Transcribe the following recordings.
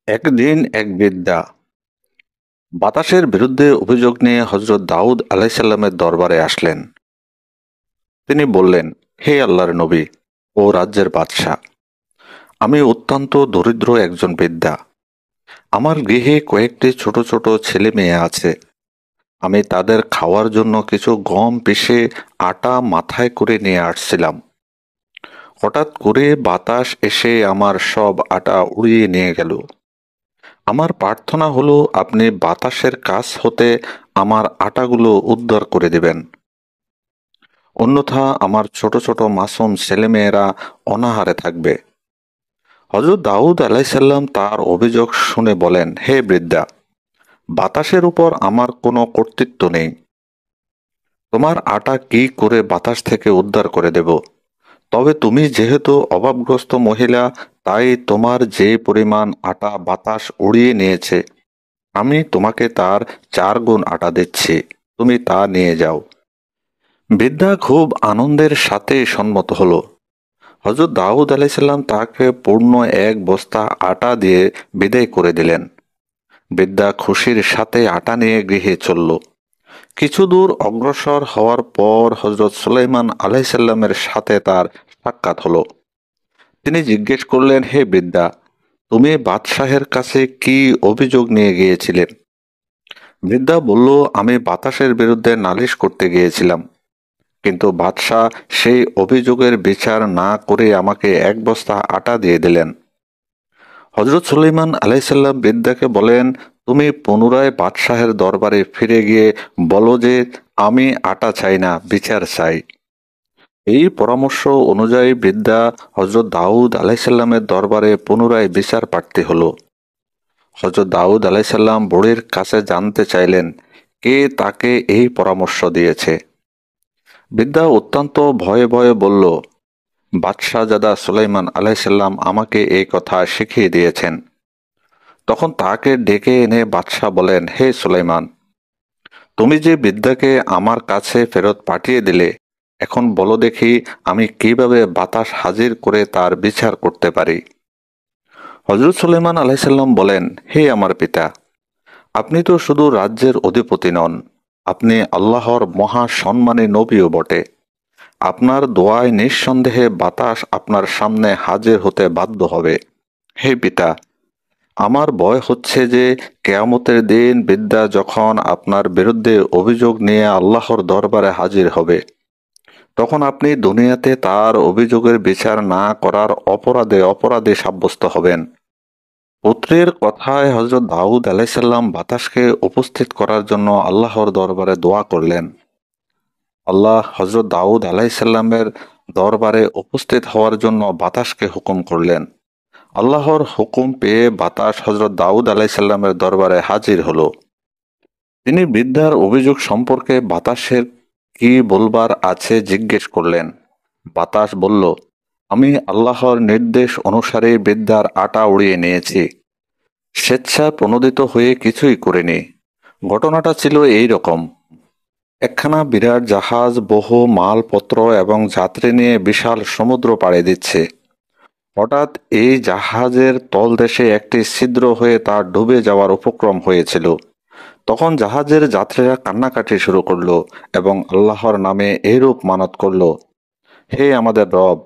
একদিন এক বৃদ্ধা বাতাসের বিরুদ্ধে অভিযোগ নিয়ে হযরত দাউদ আলাইসাল্লামের দরবারে আসলেন। তিনি বললেন, হে আল্লাহর নবী ও রাজ্যের বাদশাহ, আমি অত্যন্ত দরিদ্র একজন বৃদ্ধা। আমার গৃহে কয়েকটি ছোট ছোট ছেলে মেয়ে আছে। আমি তাদের খাওয়ার জন্য কিছু গম পিষে আটা মাথায় করে নিয়ে আসছিলাম। হঠাৎ করে বাতাস এসে আমার সব আটা উড়িয়ে নিয়ে গেল। আমার প্রার্থনা হলো আপনি বাতাসের কাছ হতে আমার আটাগুলো উদ্ধার করে দেবেন, অন্যথা আমার ছোট ছোট মাসুম ছেলেমেয়েরা অনাহারে থাকবে। হযরত দাউদ আলাইসাল্লাম তার অভিযোগ শুনে বলেন, হে বৃদ্ধা, বাতাসের উপর আমার কোনো কর্তৃত্ব নেই। তোমার আটা কি করে বাতাস থেকে উদ্ধার করে দেব? তবে তুমি যেহেতু অভাবগ্রস্ত মহিলা, তাই তোমার যে পরিমাণ আটা বাতাস উড়িয়ে নিয়েছে, আমি তোমাকে তার 4 গুণ আটা দিচ্ছি, তুমি তা নিয়ে যাও। বৃদ্ধা খুব আনন্দের সাথে সম্মত হলো। হযরত দাউদ আলাইসাল্লাম তাকে পূর্ণ এক বস্তা আটা দিয়ে বিদায় করে দিলেন। বৃদ্ধা খুশির সাথে আটা নিয়ে গৃহে চলল। কিছু দূর অগ্রসর হওয়ার পর হযরত সুলাইমান আলাইসাল্লামের সাথে তার সাক্ষাৎ হলো। তিনি জিজ্ঞেস করলেন, হে বৃদ্ধা, তুমি বাদশাহের কাছে কি অভিযোগ নিয়ে গিয়েছিলেন? বৃদ্ধা বলল, আমি বাতাসের বিরুদ্ধে নালিশ করতে গিয়েছিলাম, কিন্তু বাদশাহ সেই অভিযোগের বিচার না করে আমাকে এক বস্তা আটা দিয়ে দিলেন। হযরত সুলাইমান আলাইসাল্লাম বৃদ্ধাকে বলেন, তুমি পুনরায় বাদশাহের দরবারে ফিরে গিয়ে বলো যে আমি আটা চাই না, বিচার চাই। এই পরামর্শ অনুযায়ী বৃদ্ধা হযরত দাউদ আলাইসাল্লামের দরবারে পুনরায় বিচার প্রার্থী হলো। হযরত দাউদ আলাইসাল্লাম বুড়ির কাছে জানতে চাইলেন, কে তাকে এই পরামর্শ দিয়েছে। বৃদ্ধা অত্যন্ত ভয়ে ভয়ে বলল, বাদশাহজাদা সুলাইমান আলাইসাল্লাম আমাকে এই কথা শিখিয়ে দিয়েছেন। তখন তাকে ডেকে এনে বাদশাহ বলেন, হে সুলাইমান, তুমি যে বৃদ্ধাকে আমার কাছে ফেরত পাঠিয়ে দিলে, এখন বলো দেখি আমি কিভাবে বাতাস হাজির করে তার বিচার করতে পারি। হযরত সুলাইমান আলাইসাল্লাম বলেন, হে আমার পিতা, আপনি তো শুধু রাজ্যের অধিপতি নন, আপনি আল্লাহর মহা সম্মানী নবীও বটে। আপনার দোয়ায় নিঃসন্দেহে বাতাস আপনার সামনে হাজির হতে বাধ্য হবে। হে পিতা, আমার ভয় হচ্ছে যে কেয়ামতের দিন বৃদ্ধা যখন আপনার বিরুদ্ধে অভিযোগ নিয়ে আল্লাহর দরবারে হাজির হবে, তখন আপনি দুনিয়াতে তার অভিযোগের বিচার না করার অপরাধে অপরাধী সাব্যস্ত হবেন। পুত্রের কথায় হযরত দাউদ আলাইসাল্লাম বাতাসকে উপস্থিত করার জন্য আল্লাহর দরবারে দোয়া করলেন। আল্লাহ হযরত দাউদ আলাইসাল্লামের দরবারে উপস্থিত হওয়ার জন্য বাতাসকে হুকুম করলেন। আল্লাহর হুকুম পেয়ে বাতাস হযরত দাউদ আলাইসাল্লামের দরবারে হাজির হলো। তিনি বৃদ্ধার অভিযোগ সম্পর্কে বাতাসের কি বলবার আছে জিজ্ঞেস করলেন। বাতাস বলল, আমি আল্লাহর নির্দেশ অনুসারে বৃদ্ধার আটা উড়িয়ে নিয়েছি, স্বেচ্ছা প্রণোদিত হয়ে কিছুই করিনি। ঘটনাটা ছিল এই রকম। একখানা বিরাট জাহাজ বহু মালপত্র এবং যাত্রী নিয়ে বিশাল সমুদ্র পাড়ি দিচ্ছে। হঠাৎ এই জাহাজের তলদেশে একটি ছিদ্র হয়ে তা ডুবে যাওয়ার উপক্রম হয়েছিল। তখন জাহাজের যাত্রীরা কান্নাকাটি শুরু করলো এবং আল্লাহর নামে এইরূপ মানত করলো, হে আমাদের রব,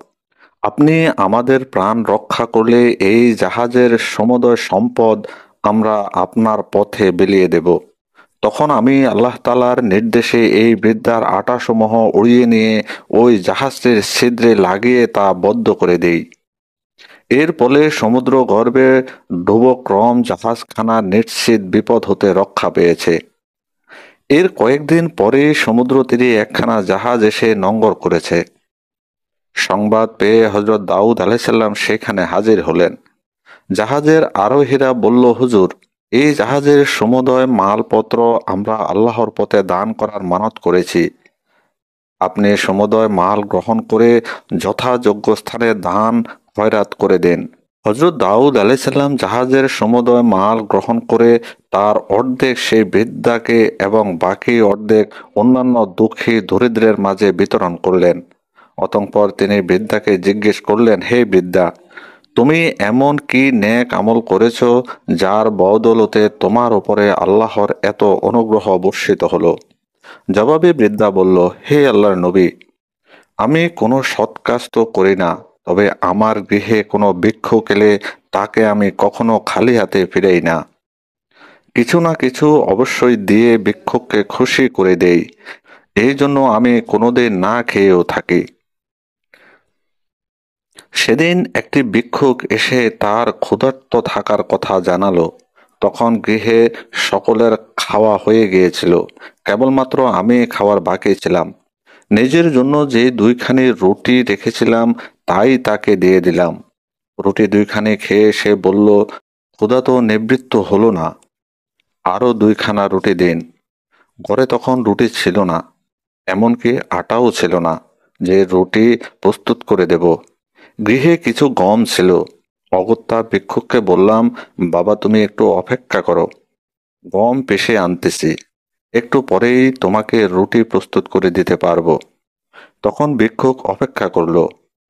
আপনি আমাদের প্রাণ রক্ষা করলে এই জাহাজের সমুদয় সম্পদ আমরা আপনার পথে বিলিয়ে দেব। তখন আমি আল্লাহ তাআলার নির্দেশে এই বৃদ্ধার আটাসমূহ উড়িয়ে নিয়ে ওই জাহাজটির ছিদ্রে লাগিয়ে তা বদ্ধ করে দেই। এর ফলে সমুদ্র গর্ভে ডুবোক্রম জাহাজখানা নিশ্চিত বিপদ হতে রক্ষা পেয়েছে। এর কয়েকদিন পরে সমুদ্র তীরে একখানা জাহাজ এসে নোঙর করেছে। সংবাদ পেয়ে হযরত দাউদ আলাইসাল্লাম সেখানে হাজির হলেন। জাহাজের আরোহীরা বলল, হুজুর, এই জাহাজের সমুদয় মালপত্র আমরা আল্লাহর পথে দান করার মানত করেছি। আপনি সমুদয় মাল গ্রহণ করে যথাযোগ্য স্থানে দান খয়রাত করে দেন। হযরত দাউদ আলাইসাল্লাম জাহাজের সমুদয় মাল গ্রহণ করে তার অর্ধেক সেই বৃদ্ধাকে এবং বাকি অর্ধেক অন্যান্য দুঃখী দরিদ্রের মাঝে বিতরণ করলেন। অতঃপর তিনি বৃদ্ধাকে জিজ্ঞেস করলেন, হে বৃদ্ধা, তুমি এমন কি নেক আমল করেছ যার বদৌলতে তোমার উপরে আল্লাহর এত অনুগ্রহ বর্ষিত হলো? জবাবে বৃদ্ধা বলল, হে আল্লাহর নবী, আমি কোনো সৎ কাজ তো করি না, তবে আমার গৃহে কোনো ভিক্ষুক এলে তাকে আমি কখনো খালি হাতে ফিরাই না। কিছু না কিছু অবশ্যই দিয়ে ভিক্ষুককে খুশি করে দেই। এই জন্য আমি কোনোদিন না খেয়েও থাকি। সেদিন একটি ভিক্ষুক এসে তার ক্ষুধার্ত থাকার কথা জানালো। তখন গৃহে সকলের খাওয়া হয়ে গিয়েছিল, কেবলমাত্র আমি খাওয়ার বাকি ছিলাম। নিজের জন্য যে দুইখানি রুটি রেখেছিলাম তাই তাকে দিয়ে দিলাম। রুটি দুইখানি খেয়ে সে বলল, ক্ষুধা তো নিবৃত্ত হলো না, আরো দুইখানা রুটি দিন। ঘরে তখন রুটি ছিল না, এমনকি আটাও ছিল না যে রুটি প্রস্তুত করে দেব। গৃহে কিছু গম ছিল। অগত্যা ভিক্ষুককে বললাম, বাবা তুমি একটু অপেক্ষা করো, গম পেষে আনতেছি, একটু পরেই তোমাকে রুটি প্রস্তুত করে দিতে পারবো। তখন ভিক্ষুক অপেক্ষা করলো।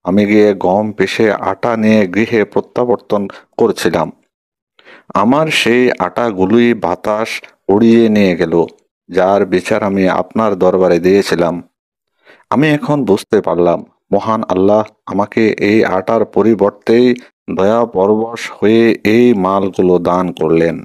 আমি গিয়ে গম পেষে আটা নিয়ে গৃহে প্রত্যাবর্তন করছিলাম। আমার সেই আটাগুলোই বাতাস উড়িয়ে নিয়ে গেল, যার বিচার আমি আপনার দরবারে দিয়েছিলাম। আমি এখন বুঝতে পারলাম, মহান আল্লাহ আমাকে এই আটার পরিবর্তেই দয়া পরবশ হয়ে এই মালগুলো দান করলেন।